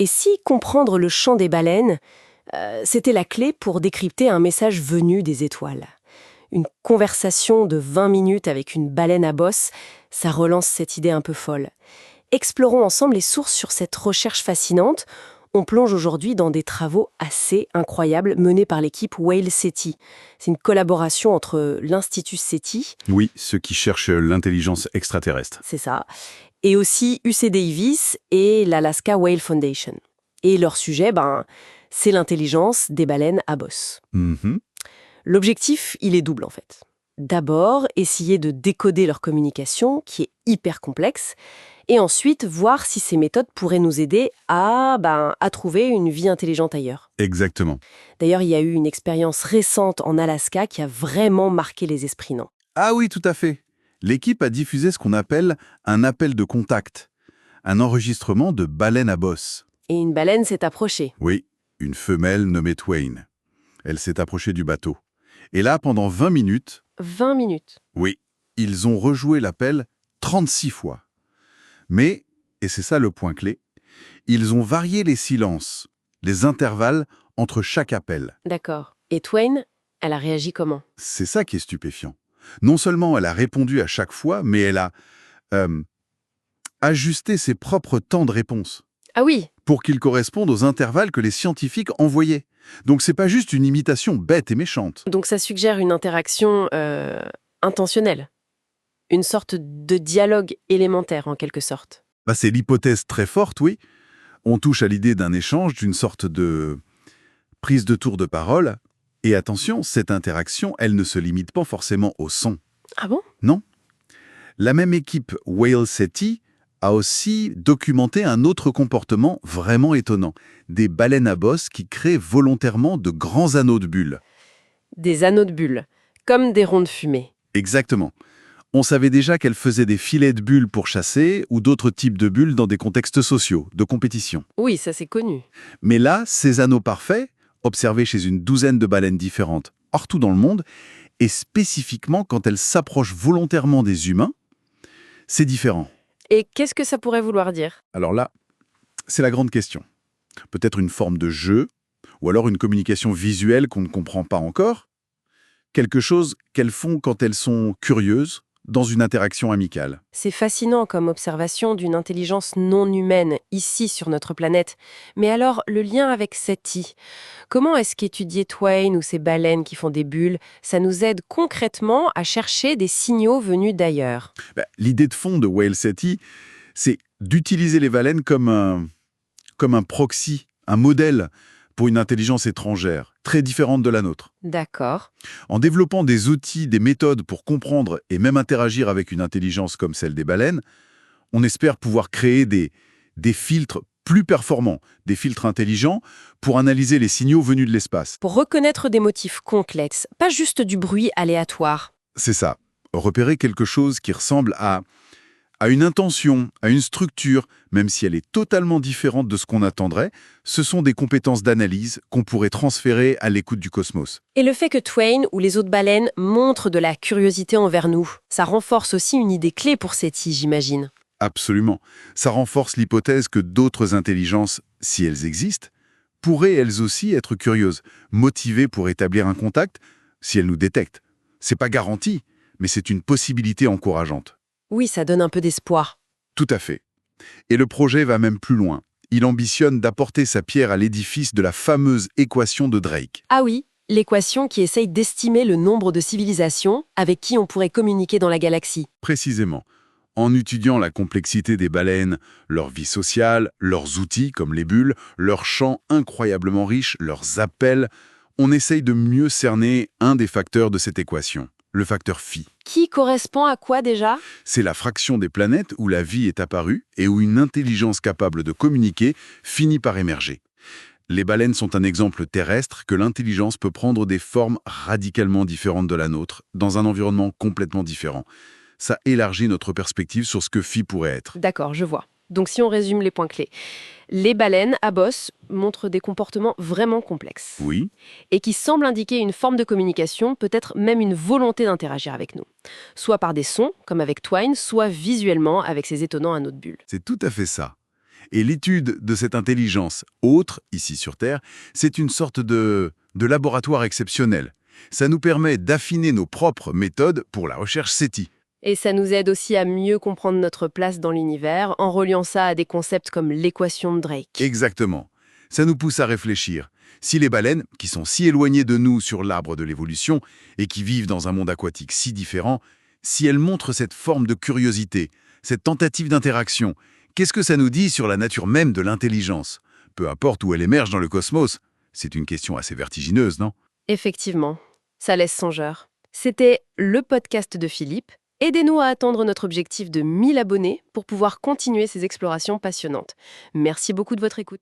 Et si comprendre le chant des baleines, c'était la clé pour décrypter un message venu des étoiles? Une conversation de 20 minutes avec une baleine à bosse, ça relance cette idée un peu folle. Explorons ensemble les sources sur cette recherche fascinante. On plonge aujourd'hui dans des travaux assez incroyables menés par l'équipe Whale SETI. C'est une collaboration entre l'Institut SETI, Oui, ceux qui cherchent l'intelligence extraterrestre. c'est ça, et aussi UC Davis et l'Alaska Whale Foundation. Et leur sujet, c'est l'intelligence des baleines à bosse. Mhm. L'objectif, il est double en fait. D'abord, essayer de décoder leur communication, qui est hyper complexe, et ensuite voir si ces méthodes pourraient nous aider à trouver une vie intelligente ailleurs. Exactement. D'ailleurs, il y a eu une expérience récente en Alaska qui a vraiment marqué les esprits, non? Ah oui, tout à fait. L'équipe a diffusé ce qu'on appelle un appel de contact, un enregistrement de baleine à bosse. Et une baleine s'est approchée. Oui, une femelle nommée Twain. Elle s'est approchée du bateau. Et là, pendant 20 minutes, 20 minutes. oui, ils ont rejoué l'appel 36 fois. Mais, et c'est ça le point clé, ils ont varié les silences, les intervalles entre chaque appel. D'accord. Et Twain, elle a réagi comment? C'est ça qui est stupéfiant. Non seulement elle a répondu à chaque fois, mais elle a ajusté ses propres temps de réponse Ah oui, pour qu'ils correspondent aux intervalles que les scientifiques envoyaient. Donc c'est pas juste une imitation bête et méchante. donc ça suggère une interaction intentionnelle. Une sorte de dialogue élémentaire, en quelque sorte. C'est l'hypothèse très forte, oui. On touche à l'idée d'un échange, d'une sorte de prise de tour de parole. Et attention, cette interaction, elle ne se limite pas forcément au son. Ah bon? Non. La même équipe Whale SETI a aussi documenté un autre comportement vraiment étonnant. Des baleines à bosse qui créent volontairement de grands anneaux de bulles. Des anneaux de bulles, comme des ronds de fumée. Exactement. On savait déjà qu'elles faisaient des filets de bulles pour chasser ou d'autres types de bulles dans des contextes sociaux, de compétition. Oui, ça c'est connu. Mais là, ces anneaux parfaits, observés chez une douzaine de baleines différentes partout dans le monde, et spécifiquement quand elles s'approchent volontairement des humains, c'est différent. Et qu'est-ce que ça pourrait vouloir dire? Alors là, c'est la grande question. Peut-être une forme de jeu, ou alors une communication visuelle qu'on ne comprend pas encore. Quelque chose qu'elles font quand elles sont curieuses, dans une interaction amicale. C'est fascinant comme observation d'une intelligence non humaine, ici sur notre planète. Mais alors, le lien avec SETI, comment est-ce qu'étudier Twain ou ces baleines qui font des bulles, ça nous aide concrètement à chercher des signaux venus d'ailleurs? L'idée de fond de Whale SETI, c'est d'utiliser les baleines comme un proxy, un modèle pour une intelligence étrangère, très différente de la nôtre. D'accord. En développant des outils, des méthodes pour comprendre et même interagir avec une intelligence comme celle des baleines, on espère pouvoir créer des filtres plus performants, des filtres intelligents pour analyser les signaux venus de l'espace. Pour reconnaître des motifs complexes, pas juste du bruit aléatoire. C'est ça, repérer quelque chose qui ressemble à une intention, à une structure, même si elle est totalement différente de ce qu'on attendrait, ce sont des compétences d'analyse qu'on pourrait transférer à l'écoute du cosmos. Et le fait que Twain ou les autres baleines montrent de la curiosité envers nous, ça renforce aussi une idée clé pour SETI, j'imagine. Absolument. Ça renforce l'hypothèse que d'autres intelligences, si elles existent, pourraient elles aussi être curieuses, motivées pour établir un contact, si elles nous détectent. C'est pas garanti, mais c'est une possibilité encourageante. Oui, ça donne un peu d'espoir. Tout à fait. Et le projet va même plus loin. Il ambitionne d'apporter sa pierre à l'édifice de la fameuse équation de Drake. Ah oui, l'équation qui essaye d'estimer le nombre de civilisations avec qui on pourrait communiquer dans la galaxie. Précisément. En étudiant la complexité des baleines, leur vie sociale, leurs outils comme les bulles, leurs chants incroyablement riches, leurs appels, on essaye de mieux cerner un des facteurs de cette équation, le facteur phi. Qui correspond à quoi déjà? C'est la fraction des planètes où la vie est apparue et où une intelligence capable de communiquer finit par émerger. Les baleines sont un exemple terrestre que l'intelligence peut prendre des formes radicalement différentes de la nôtre, dans un environnement complètement différent. Ça élargit notre perspective sur ce que phi pourrait être. D'accord, je vois. Donc si on résume les points clés. Les baleines à bosse montrent des comportements vraiment complexes. Oui, Et qui semblent indiquer une forme de communication, peut-être même une volonté d'interagir avec nous. Soit par des sons, comme avec Twain, soit visuellement avec ces étonnants anneaux de bulles. c'est tout à fait ça. Et l'étude de cette intelligence autre, ici sur Terre, c'est une sorte de laboratoire exceptionnel. Ça nous permet d'affiner nos propres méthodes pour la recherche SETI. Et ça nous aide aussi à mieux comprendre notre place dans l'univers en reliant ça à des concepts comme l'équation de Drake. Exactement. Ça nous pousse à réfléchir. Si les baleines, qui sont si éloignées de nous sur l'arbre de l'évolution et qui vivent dans un monde aquatique si différent, si elles montrent cette forme de curiosité, cette tentative d'interaction, qu'est-ce que ça nous dit sur la nature même de l'intelligence? Peu importe où elle émerge dans le cosmos. C'est une question assez vertigineuse, non? Effectivement, ça laisse songeur. C'était le podcast de Philippe. Aidez-nous à atteindre notre objectif de 1000 abonnés pour pouvoir continuer ces explorations passionnantes. Merci beaucoup de votre écoute.